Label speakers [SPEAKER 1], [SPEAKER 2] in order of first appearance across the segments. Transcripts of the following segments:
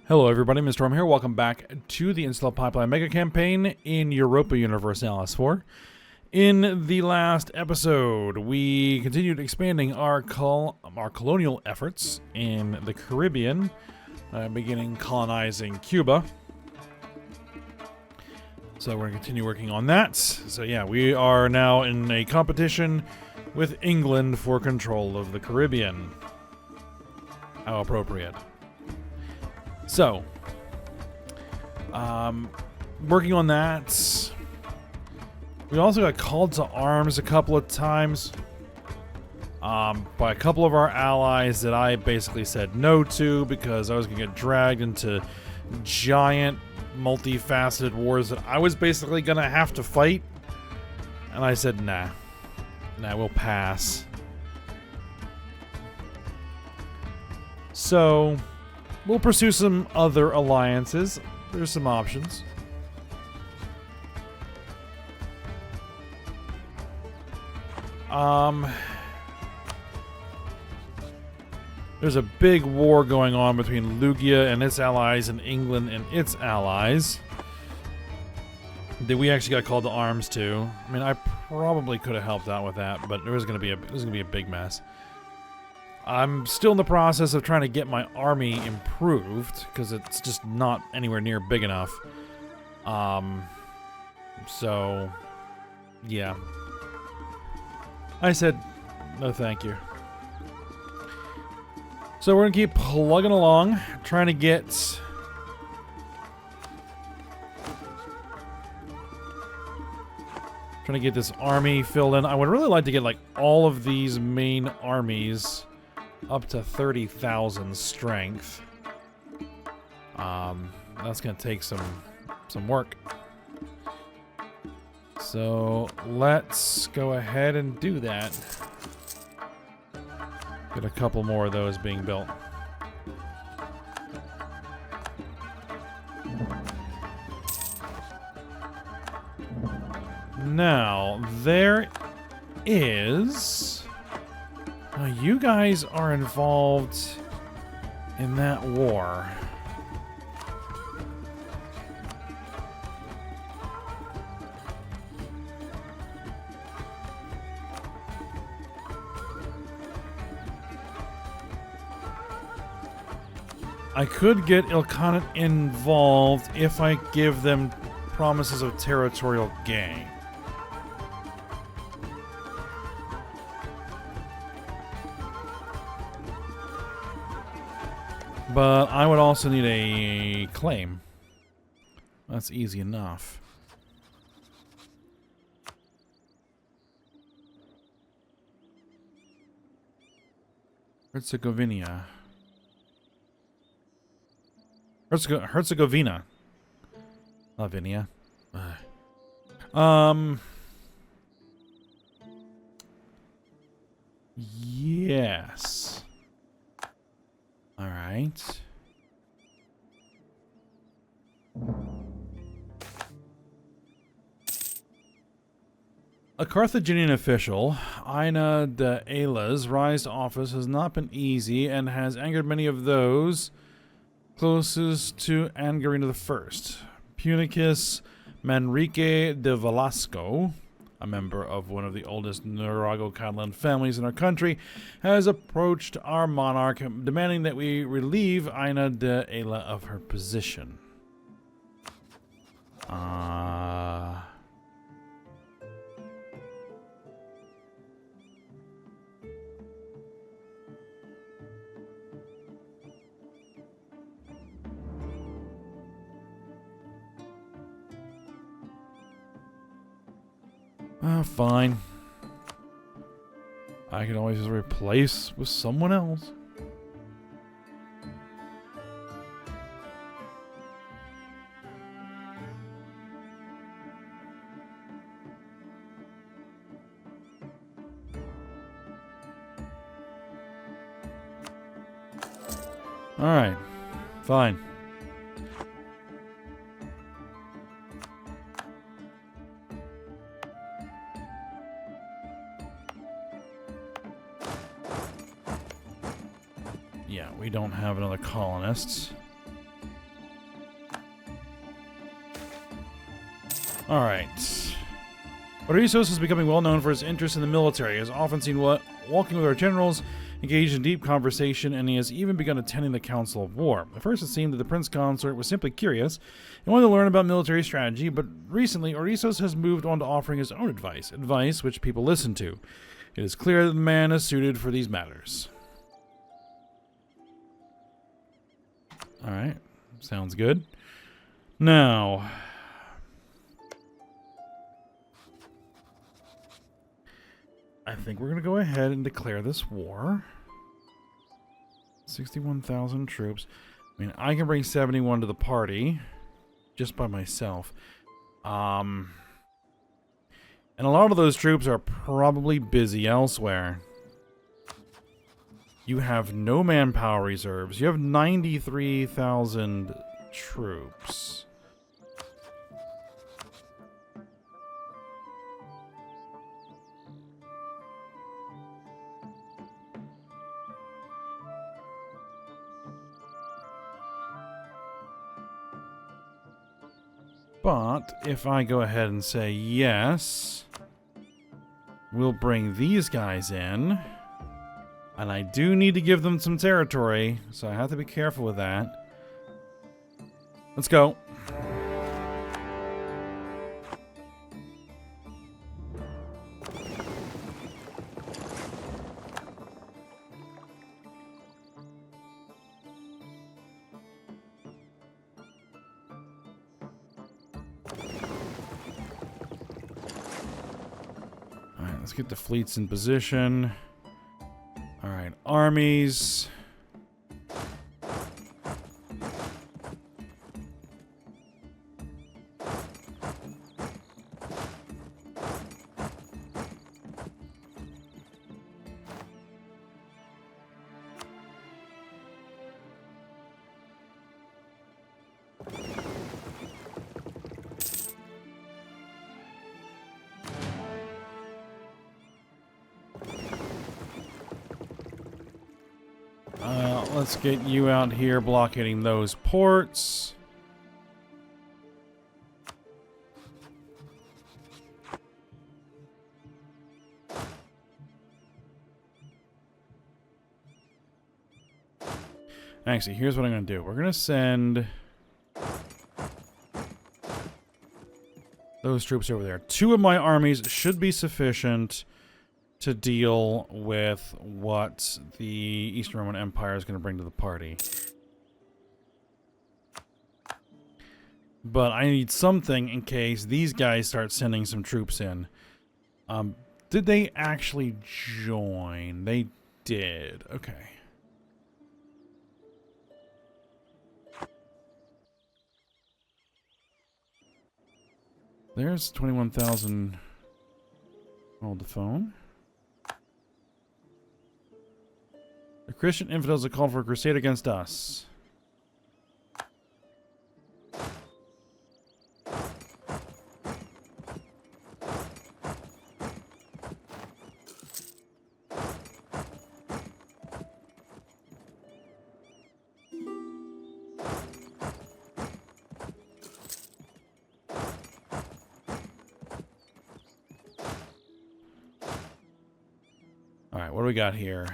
[SPEAKER 1] Hello everybody, Mr. Rome here. Welcome back to the Insula Populi Megacampaign in Europa Universe LS4. In the last episode, we continued expanding our colonial efforts in the Caribbean, beginning colonizing Cuba. So we're going to continue working on that. So yeah, we are now in a competition with England for control of the Caribbean. How appropriate. So, working on that. We also got called to arms a couple of times by a couple of our allies that I basically said no to because I was going to get dragged into giant, multifaceted wars that I was basically going to have to fight. And I said, nah, we'll pass. So we'll pursue some other alliances. There's some options. There's a big war going on between Lugia and its allies and England and its allies that we actually got called to arms to. I mean, I probably could have helped out with that, but there's gonna be a big mess. I'm still in the process of trying to get my army improved because it's just not anywhere near big enough. So yeah. I said no thank you. So we're gonna keep plugging along, trying to get this army filled in. I would really like to get like all of these main armies up to 30,000 strength. That's gonna take some work. So let's go ahead and do that. Get a couple more of those being built. Now, there is... Now, you guys are involved in that war. I could get Ilkhanate involved if I give them promises of territorial gain. But I would also need a claim. That's easy enough. Herzegovina. Herzegovina. Lavinia. Yes. All right. A Carthaginian official, Ina de Ayla's rise to office has not been easy and has angered many of those closest to Angarina I. Punicus Manrique de Velasco, a member of one of the oldest Nurago-Catalan families in our country, has approached our monarch demanding that we relieve Ina de Ayla of her position. Fine. I can always just replace with someone else. All right. Fine. Yeah, we don't have another colonist. Alright. Orissos is becoming well known for his interest in the military. He is often seen walking with our generals, engaged in deep conversation, and he has even begun attending the Council of War. At first it seemed that the Prince Consort was simply curious and wanted to learn about military strategy, but recently Orissos has moved on to offering his own advice which people listen to. It is clear that the man is suited for these matters. Alright, sounds good. Now, I think we're going to go ahead and declare this war. 61,000 troops. I mean, I can bring 71 to the party just by myself. And a lot of those troops are probably busy elsewhere. You have no manpower reserves. You have 93,000 troops. But if I go ahead and say yes, we'll bring these guys in. And I do need to give them some territory, so I have to be careful with that. Let's go. Alright, let's get the fleets in position. Alright, armies. Let's get you out here blockading those ports. Actually, here's what I'm going to do. We're going to send those troops over there. 2 of my armies should be sufficient to deal with what the Eastern Roman Empire is going to bring to the party. But I need something in case these guys start sending some troops in. Did they actually join? They did. Okay. There's 21,000. Hold the phone. The Christian infidels have called for a crusade against us. Alright, what do we got here?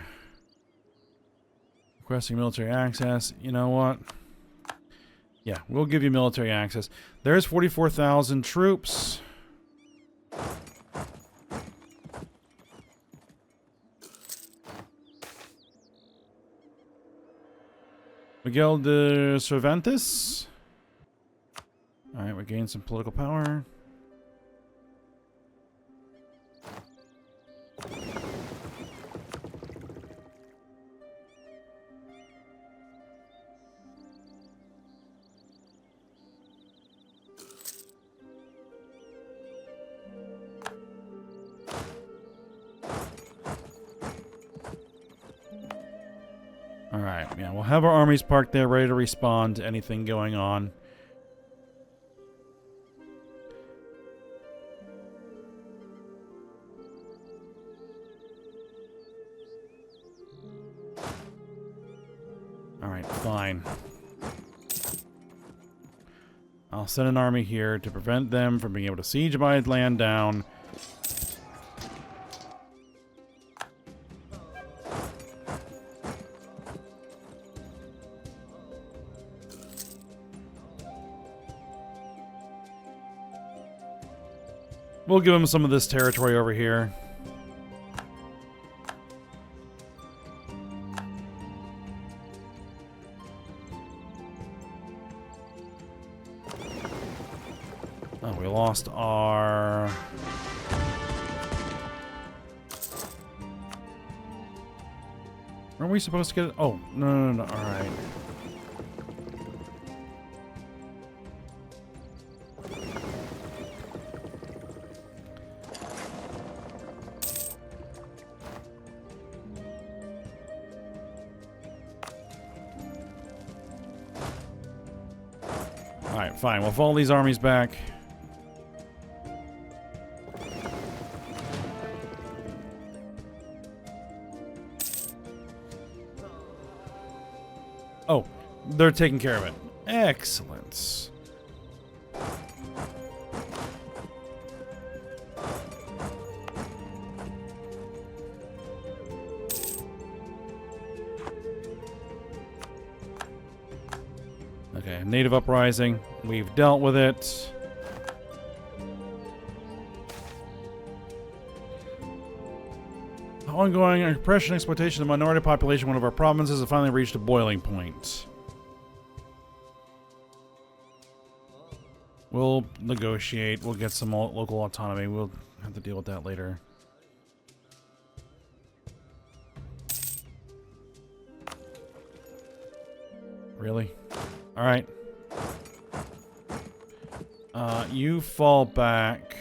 [SPEAKER 1] Requesting military access. You know what? Yeah, we'll give you military access. There's 44,000 troops. Miguel de Cervantes. Alright, we gained some political power. Alright, yeah, we'll have our armies parked there ready to respond to anything going on. Alright, fine. I'll send an army here to prevent them from being able to siege my land down. We'll give them some of this territory over here. Oh, we lost our... Weren't we supposed to get it? Oh, no. Alright. Alright, fine. We'll fall these armies back. Oh, they're taking care of it. Excellent. Okay, native uprising. We've dealt with it. Ongoing oppression and exploitation of the minority population in one of our provinces has finally reached a boiling point. We'll negotiate. We'll get some local autonomy. We'll have to deal with that later. Really? Alright. You fall back.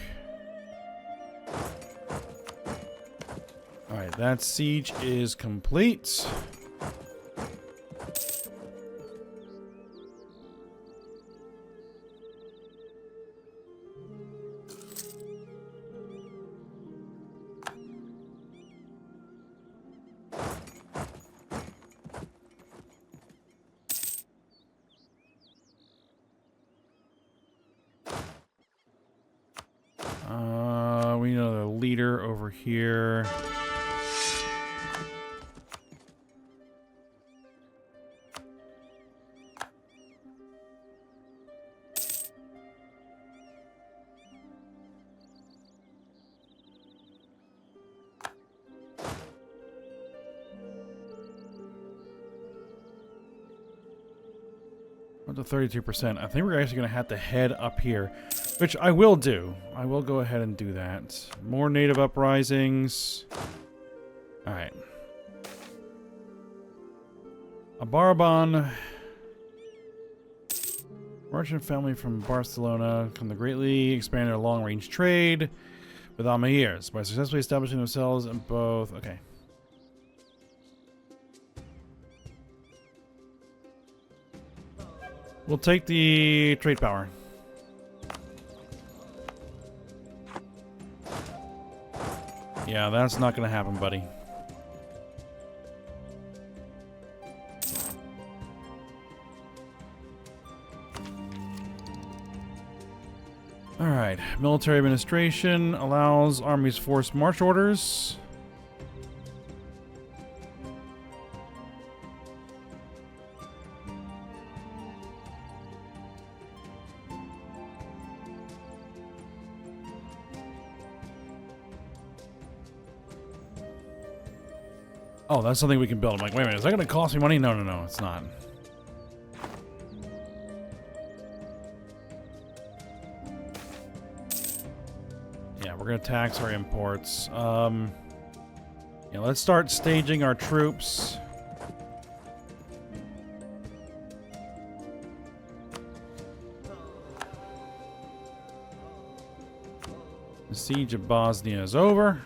[SPEAKER 1] Alright, that siege is complete. We know the leader over here. Up to 32%. I think we're actually going to have to head up here, which I will do. I will go ahead and do that. More native uprisings. Alright. A Baraban. Merchant family from Barcelona come to greatly expand their long-range trade with Almairs by successfully establishing themselves in both... Okay. We'll take the trade power. Yeah, that's not going to happen, buddy. Alright, military administration allows armies force march orders. Oh, that's something we can build. I'm like, wait a minute, is that going to cost me money? No, it's not. Yeah, we're going to tax our imports. Yeah, let's start staging our troops. The siege of Bosnia is over.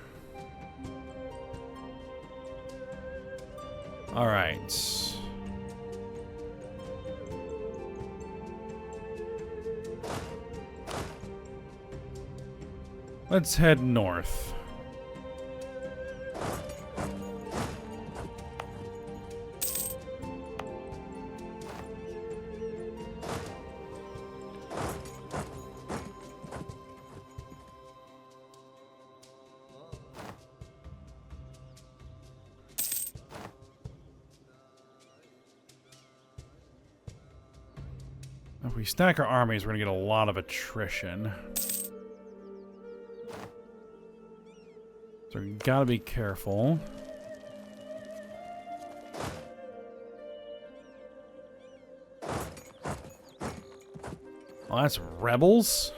[SPEAKER 1] All right. Let's head north. If we stack our armies, we're going to get a lot of attrition. So we got to be careful. Oh, that's rebels?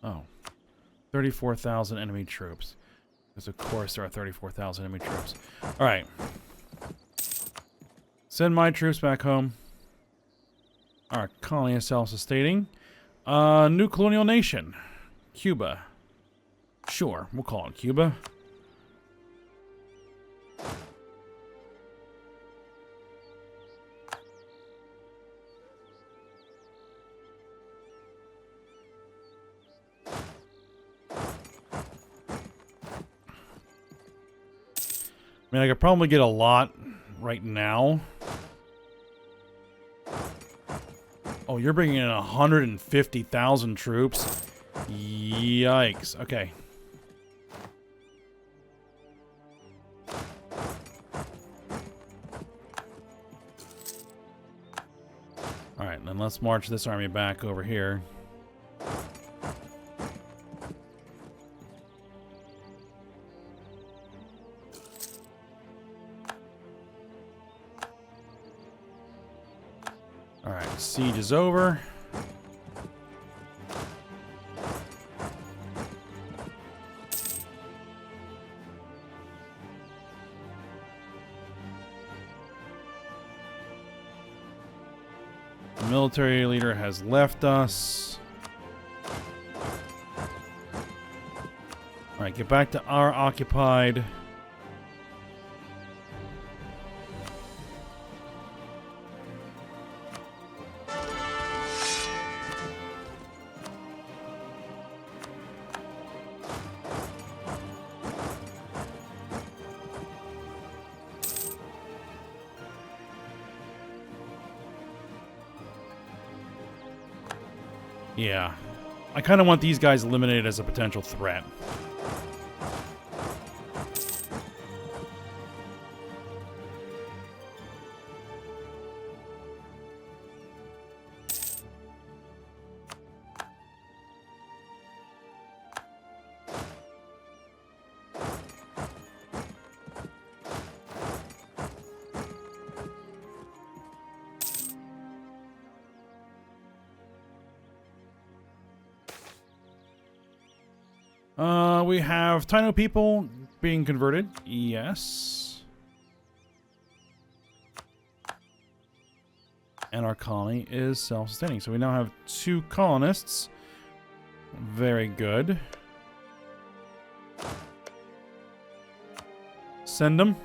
[SPEAKER 1] Oh. 34,000 enemy troops. Because of course there are 34,000 enemy troops. Alright. Send my troops back home. Our colony is self-sustaining. New colonial nation. Cuba. Sure, we'll call it Cuba. I mean, I could probably get a lot right now. Oh, you're bringing in 150,000 troops? Yikes. Okay. Alright, then let's march this army back over here. Alright, siege is over. The military leader has left us. Alright, get back to our occupied. Yeah. I kind of want these guys eliminated as a potential threat. We have Taino people being converted. Yes. And our colony is self-sustaining. So we now have 2 colonists. Very good. Send them.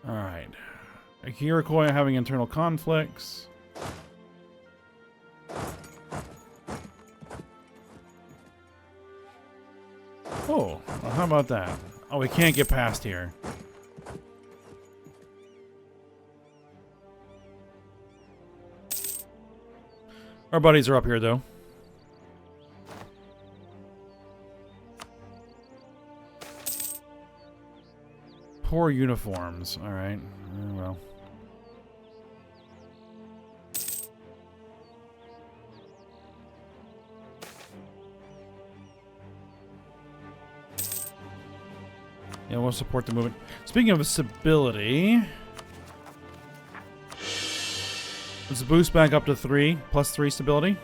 [SPEAKER 1] Alright. Iroquois having internal conflicts. Oh, well, how about that? Oh, we can't get past here. Our buddies are up here, though. Poor uniforms. Alright. Well. Yeah, we'll support the movement. Speaking of stability, let's boost back up to 3, plus 3 stability.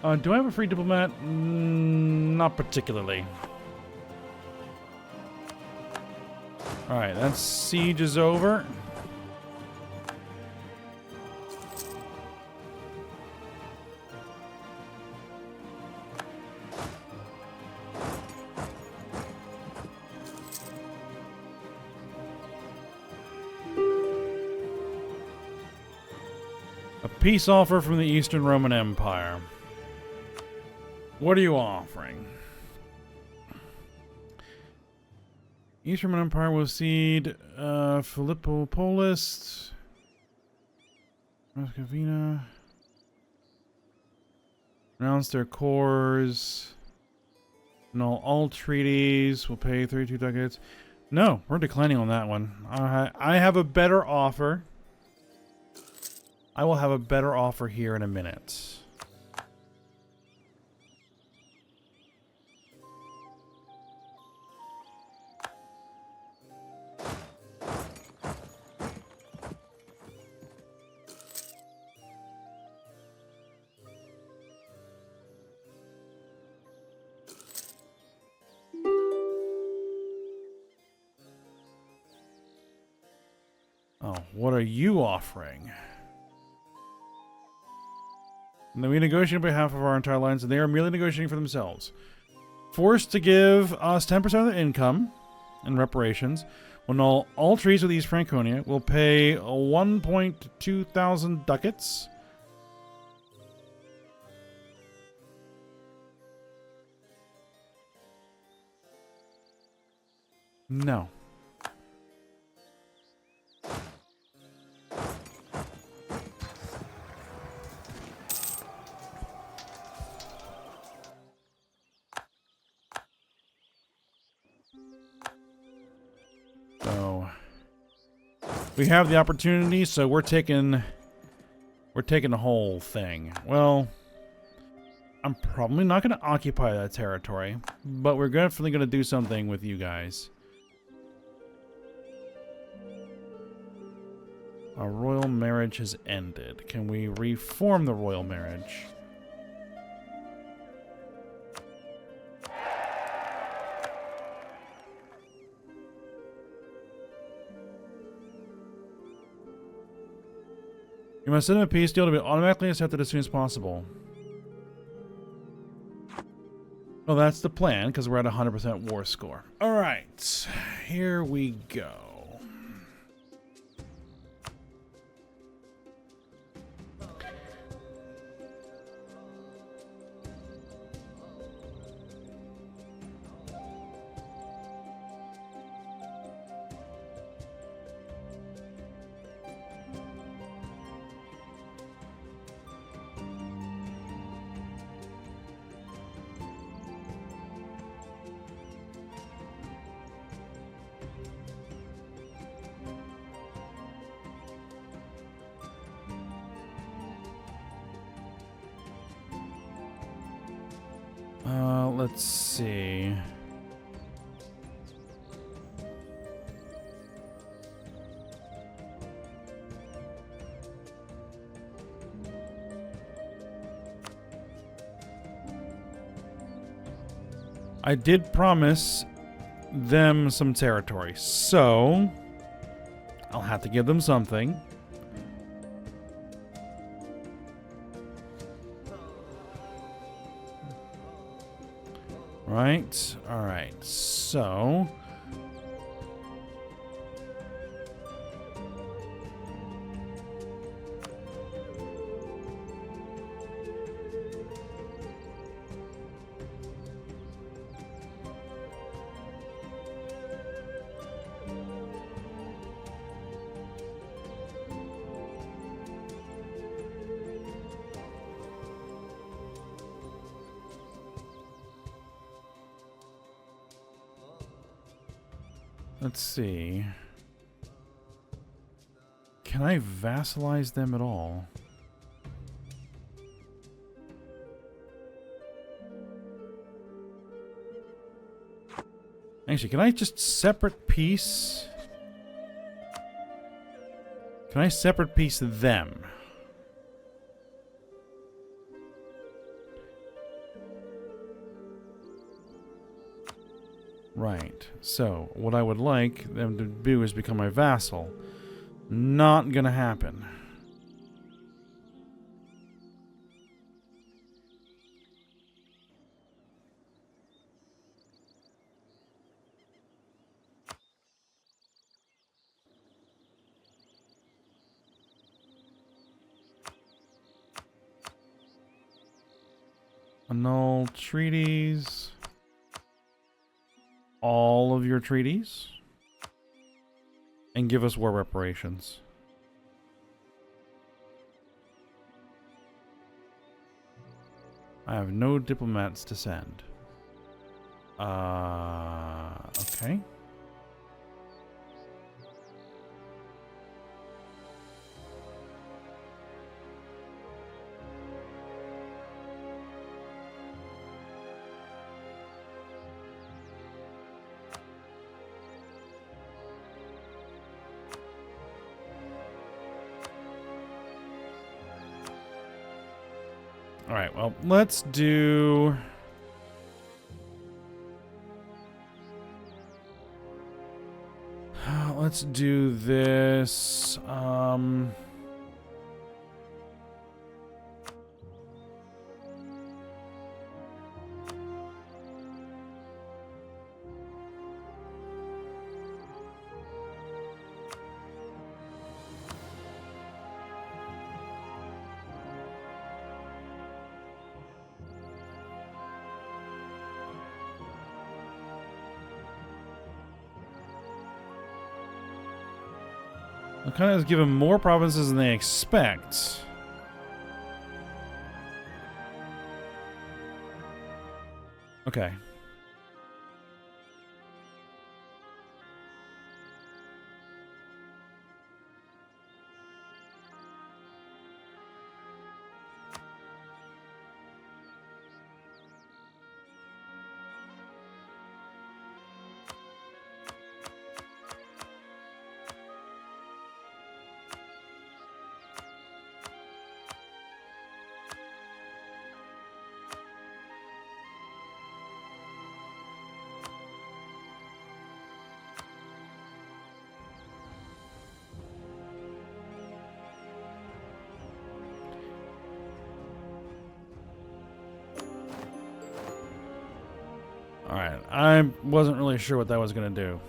[SPEAKER 1] Do I have a free diplomat? Not particularly. Alright, that siege is over. A peace offer from the Eastern Roman Empire. What are you offering? Eastern Roman Empire will cede Philippopolis, Moscovina, renounce their cores, annul all treaties, will pay 32 ducats. No, we're declining on that one. I have a better offer. I will have a better offer here in a minute. Oh, what are you offering? And then we negotiate on behalf of our entire alliance, and they are merely negotiating for themselves. Forced to give us 10% of their income in reparations. Will annul all treaties with East Franconia. Will pay 1.2 thousand ducats. No. So we have the opportunity, so we're taking the whole thing. Well, I'm probably not going to occupy that territory, but we're definitely going to do something with you guys. Our royal marriage has ended. Can we reform the royal marriage? You must send him a peace deal to be automatically accepted as soon as possible. Well, that's the plan, because we're at 100% war score. Alright, here we go. Let's see. I did promise them some territory, so I'll have to give them something. Right, alright, so let's see. Can I vassalize them at all? Actually, can I just separate piece? Can I separate piece them? Right. So, what I would like them to do is become my vassal. Not gonna happen. Annul treaties. All of your treaties. And give us war reparations. I have no diplomats to send. Okay. Alright, well, let's do... Let's do this. I'll kind of give them more provinces than they expect. Okay. Alright, I wasn't really sure what that was going to do.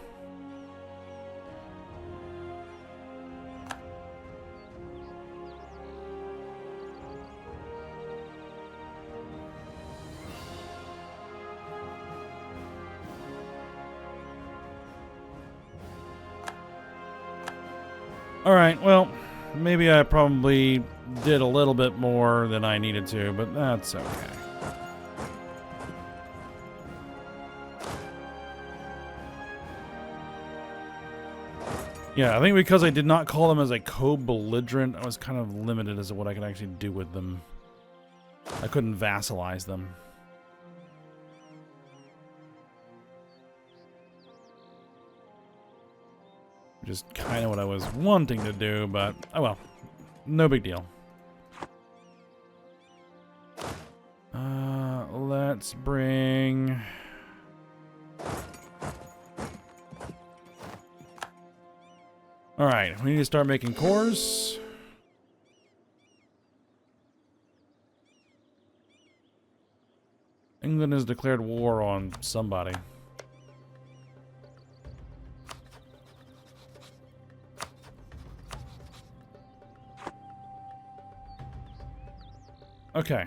[SPEAKER 1] Alright, well, maybe I probably did a little bit more than I needed to, but that's okay. Yeah, I think because I did not call them as a co-belligerent, I was kind of limited as to what I could actually do with them. I couldn't vassalize them. Which is kind of what I was wanting to do, but oh well. No big deal. Let's bring... Alright, we need to start making cores. England has declared war on somebody. Okay.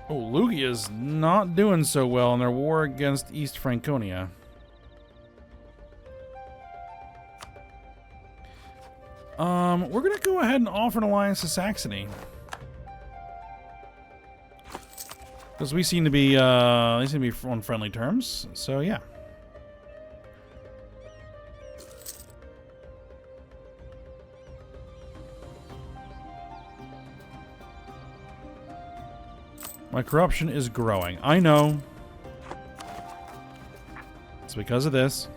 [SPEAKER 1] Oh, Lugia's not doing so well in their war against East Franconia. We're gonna go ahead and offer an alliance to Saxony. Because we seem to be, they seem to be on friendly terms, so yeah. My corruption is growing. I know. It's because of this.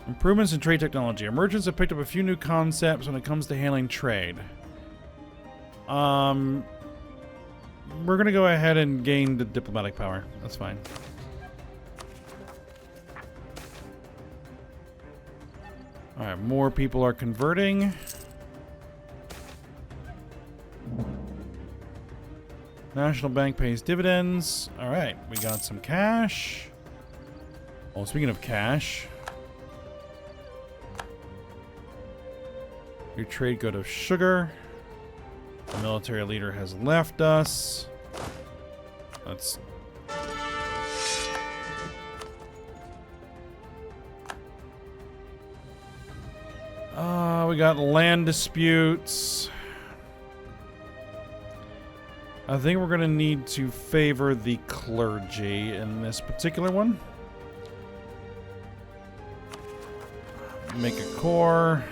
[SPEAKER 1] Improvements in trade technology. Our merchants have picked up a few new concepts when it comes to handling trade. we're gonna go ahead and gain the diplomatic power. That's fine. Alright, more people are converting. National Bank pays dividends. Alright, we got some cash. Oh, speaking of cash. Your trade go to sugar. The military leader has left us. Let's... we got land disputes. I think we're gonna need to favor the clergy in this particular one. Make a core.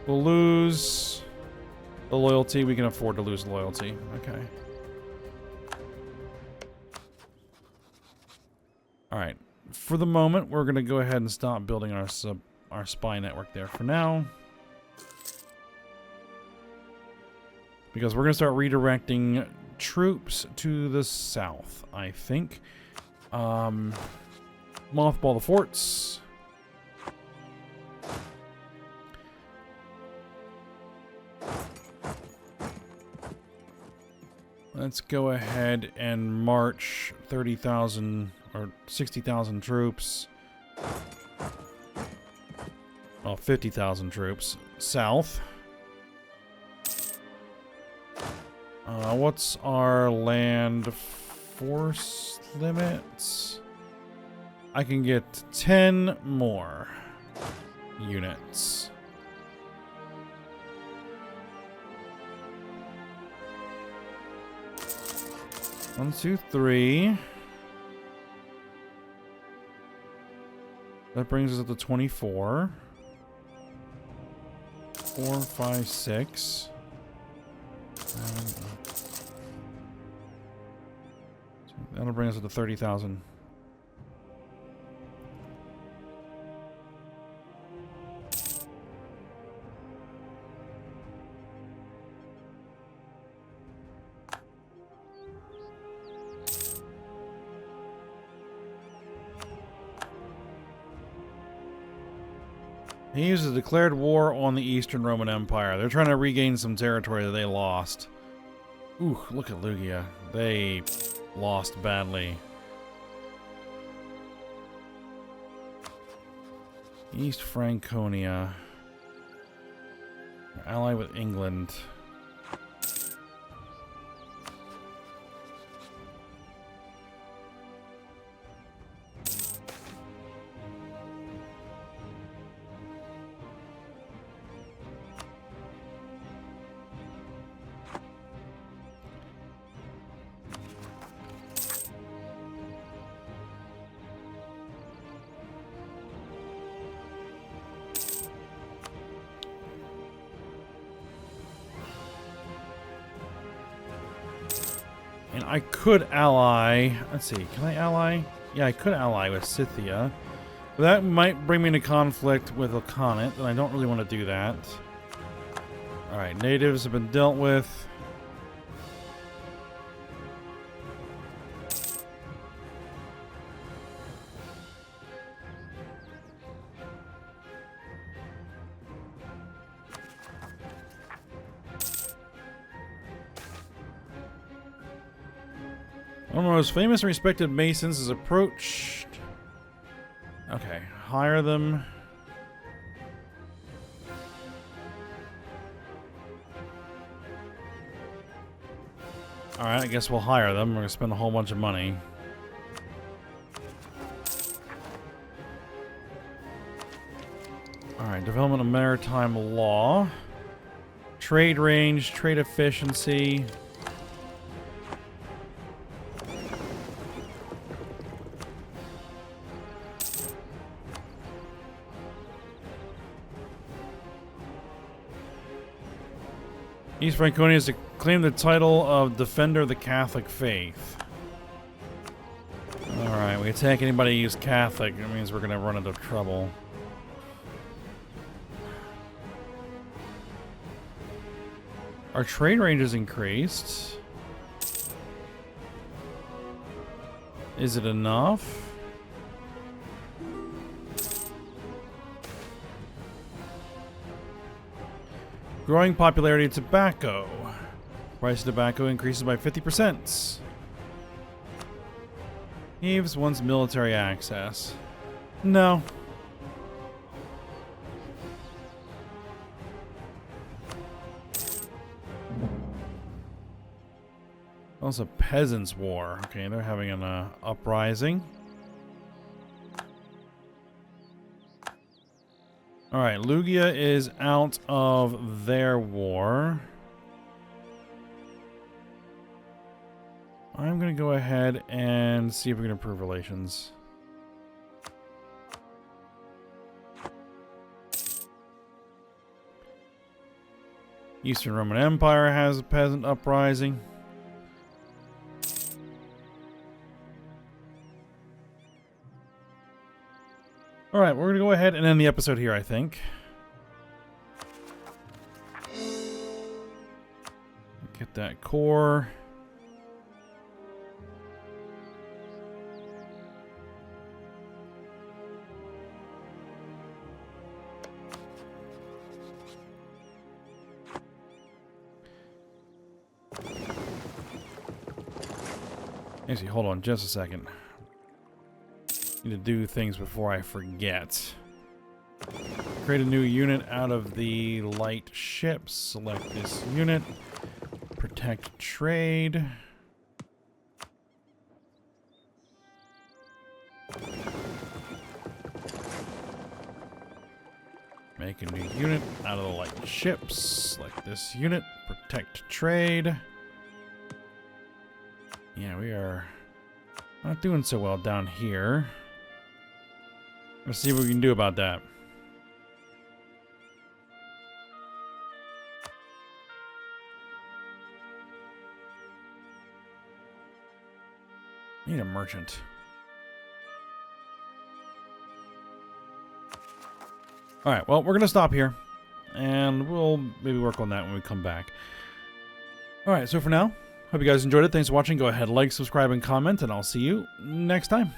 [SPEAKER 1] We'll lose the loyalty. We can afford to lose loyalty. Okay. Alright. For the moment, we're going to go ahead and stop building our spy network there for now. Because we're going to start redirecting troops to the south, I think. Mothball the forts. Let's go ahead and march 30,000 or 60,000 troops. Well, 50,000 troops south. What's our land force limits? I can get 10 more units. One, two, three. That brings us up to 24. 4, 5, 6. That'll bring us up to 30,000. He uses a declared war on the Eastern Roman Empire. They're trying to regain some territory that they lost. Ooh, look at Lugia. They lost badly. East Franconia. Allied with England. And I could ally... Let's see, can I ally? Yeah, I could ally with Scythia. But that might bring me into conflict with Ilkhanate, and I don't really want to do that. Alright, natives have been dealt with. One of the most famous and respected masons is approached. Okay, hire them. Alright, I guess we'll hire them. We're gonna spend a whole bunch of money. Alright, development of maritime law. Trade range, trade efficiency. East Franconia is to claim the title of Defender of the Catholic Faith. Alright. we attack anybody who's Catholic, it means we're gonna run into trouble. Our trade range is increased. Is it enough? Growing popularity of tobacco. Price of tobacco increases by 50%. Eves wants military access. No. Also, Peasants' War. Okay, they're having an uprising. Alright, Lugia is out of their war. I'm going to go ahead and see if we can improve relations. Eastern Roman Empire has a peasant uprising. Alright, we're going to go ahead and end the episode here, I think. Get that core. Actually, hold on just a second. Need to do things before I forget. Create a new unit out of the light ships. Select this unit. Protect trade. Make a new unit out of the light ships. Select this unit. Protect trade. Yeah, we are not doing so well down here. Let's see what we can do about that. Need a merchant. Alright, well, we're going to stop here. And we'll maybe work on that when we come back. Alright, so for now, hope you guys enjoyed it. Thanks for watching. Go ahead, like, subscribe, and comment, and I'll see you next time.